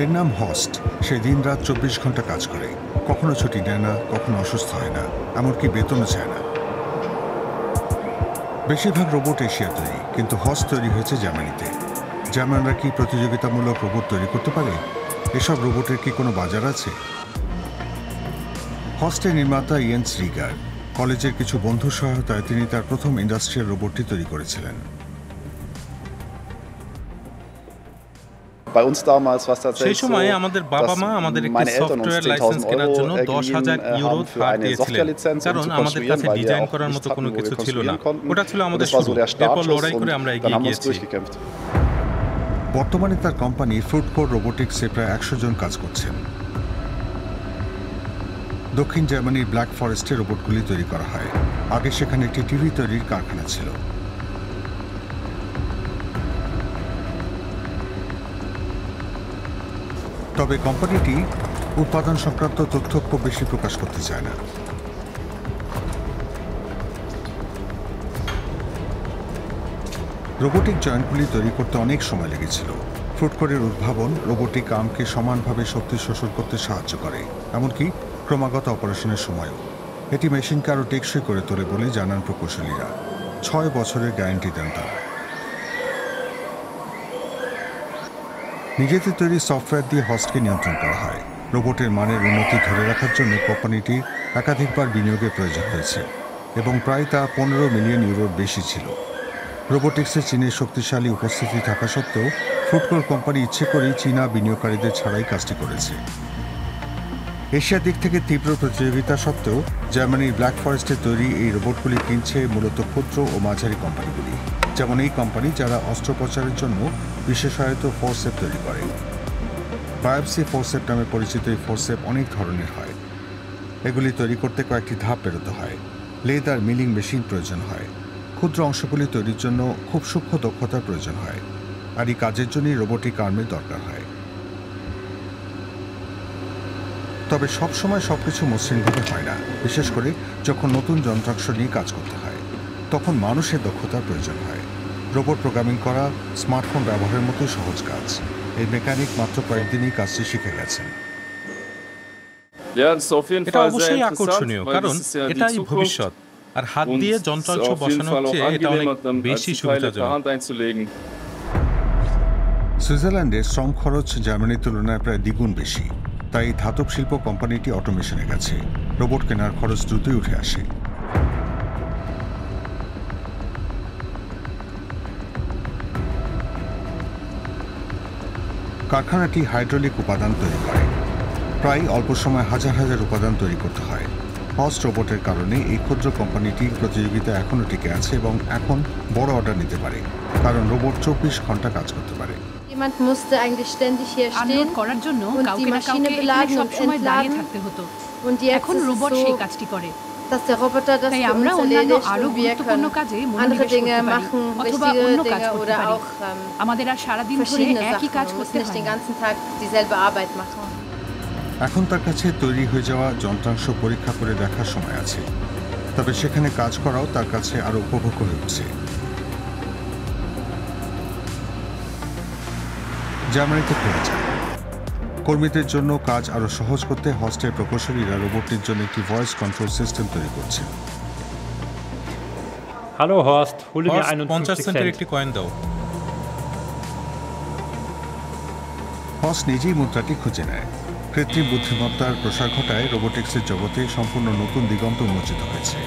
এর নাম হস্ট। সে দিন-রাত ২৪ ঘন্টা কাজ করে, কখনো ছুটি নেয় না, কখনো অসুস্থ হয় না, এমনকি বেতনও চায় না। বেশিরভাগ রোবট এশিয়া তৈরি, কিন্তু হস্ট তৈরি হয়েছে জার্মানিতে। জার্মানরা কি প্রতিযোগিতামূলক রোবট তৈরি করতে পারে? এসব রোবটের কি কোনো বাজার আছে? হস্টের নির্মাতা ইয়েন্স রিগার। কলেজের কিছু বন্ধুর সহায়তায় তিনি তার প্রথম ইন্ডাস্ট্রিয়াল রোবটটি তৈরি করেছিলেন। সেই সময়ে আমাদের বাবা-মা আমাদের একটি সফটওয়্যার লাইসেন্স কেনার জন্য ১০,০০০ ইউরো ধার দিয়েছিলেন, কারণ আমাদের কাছে ডিজাইন করার মতো কোনো কিছু ছিল না। ওটা ছিল আমাদের শুরু। এরপর লড়াই করে আমরা এগিয়ে গিয়েছি। বর্তমানে তার কোম্পানি ফ্রুটকোর রোবোটিক্সে প্রায় ১০০ জন কাজ করছেন। দক্ষিণ জার্মানির ব্ল্যাক ফরেস্টে রোবটগুলি তৈরি করা হয়। আগে সেখানে একটি টিভি তৈরির কারখানা ছিল। তবে কোম্পানিটি উৎপাদন সংক্রান্ত তথ্য খুব বেশি প্রকাশ করতে চায় না। রোবোটিক জয়েন্টগুলি তৈরি করতে অনেক সময় লেগেছিল। ফ্রুটকোরের উদ্ভাবন রোবোটিক আর্মকে সমানভাবে শক্তি শোষণ করতে সাহায্য করে, এমনকি ক্রমাগত অপারেশনের সময়ও। এটি মেশিনকে আরও টেকসই করে তোলে বলে জানান প্রকৌশলীরা। ৬ বছরের গ্যারান্টি দেন তারা। নিজেদের তৈরি সফটওয়্যার দিয়ে হস্টকে নিয়ন্ত্রণ করা হয়। রোবটের মানের উন্নতি ধরে রাখার জন্য কোম্পানিটির একাধিকবার বিনিয়োগের প্রয়োজন হয়েছে এবং প্রায় তা ১৫ মিলিয়ন ইউরোর বেশি ছিল। রোবোটিক্সে চীনের শক্তিশালী উপস্থিতি থাকা সত্ত্বেও ফ্রুটকোর কোম্পানি ইচ্ছে করেই চীনা বিনিয়োগকারীদের ছাড়াই কাজটি করেছে। এশিয়ার দিক থেকে তীব্র প্রতিযোগিতা সত্ত্বেও জার্মানির ব্ল্যাক ফরেস্টে তৈরি এই রোবটগুলি কিনছে মূলত ক্ষুদ্র ও মাঝারি কোম্পানিগুলি, যেমন এই কোম্পানি যারা অস্ত্রোপচারের জন্য বিশেষায়িত ফোরসেপ তৈরি করে। বায়োপসি ফোরসেপ নামে পরিচিত এই ফোরসেপ অনেক ধরনের হয়। এগুলি তৈরি করতে কয়েকটি ধাপ পেরোতে হয়। লেদ আর মিলিং মেশিন প্রয়োজন হয়। ক্ষুদ্র অংশগুলি তৈরির জন্য খুব সূক্ষ্ম দক্ষতার প্রয়োজন হয়, আর এই কাজের জন্যই রোবোটিক আর্মের দরকার হয়। তবে সবসময় সবকিছু মসৃণভাবে হয় না। বিশেষ করে যখন নতুন যন্ত্রাংশ নিয়ে কাজ করতে হয়, তখন মানুষের দক্ষতার প্রয়োজন হয়। রোবট প্রোগ্রামিং করা স্মার্টফোন ব্যবহারের মতো সহজ কাজ। এই মেকানিক মাত্র কয়েকদিনই কাজটি শিখে গেছেন। এটা অবশ্যই আকর্ষণীয়, কারণ এটাই ভবিষ্যৎ। আর হাত দিয়ে যন্ত্রাংশ বসানোর চেয়ে এটা অনেক বেশি সুবিধাজনক। সুইজারল্যান্ডের শ্রম খরচ জার্মানির তুলনায় প্রায় দ্বিগুণ বেশি। তাই ধাতব শিল্প কোম্পানিটি অটোমেশনে গেছে। রোবট কেনার খরচ দ্রুতই উঠে আসে। কারখানাটি হাইড্রোলিক উপাদান তৈরি করে। প্রায় অল্প সময় হাজার হাজার উপাদান তৈরি করতে হয়। হস্ট রোবটের কারণে এই ক্ষুদ্র কোম্পানিটি প্রতিযোগিতা এখনও টিকে আছে এবং এখন বড় অর্ডার নিতে পারে, কারণ রোবট ২৪ ঘন্টা কাজ করতে পারে। আনলোড করার জন্য কাউকে না কাউকে এখানে সবসময় দাঁড়িয়ে থাকতে হতো। এখন রোবট সেই কাজটি করে। তাই আমরা অন্যান্য আরো গুরুত্বপূর্ণ কাজে মনোনিবেশ করতে পারি অথবা অন্য কাজ করতে পারি। আমাদের আর সারাদিন ধরে একই কাজ করতে হয় না। এখন তার কাছে তৈরি হয়ে যাওয়া যন্ত্রাংশ পরীক্ষা করে দেখার সময় আছে, তবে সেখানে কাজ করাও তার কাছে আরো উপভোগ্য হয়ে উঠছে। জার্মানিতে ফেরা যায়। কর্মীদের জন্য কাজ আরো সহজ করতে হস্টের প্রকৌশলীরা রোবটটির জন্য একটি ভয়েস কন্ট্রোল সিস্টেম তৈরি করছে। হ্যালো হস্ট, hole mir 50 সেন্টের 51 একটি কয়েন দাও। হস্ট নিজেই মুদ্রাটি খুঁজে নেয়। কৃত্রিম বুদ্ধিমত্তার প্রসার ঘটায় রোবোটিক্সের জগতে সম্পূর্ণ নতুন দিগন্ত উন্মোচিত হয়েছে।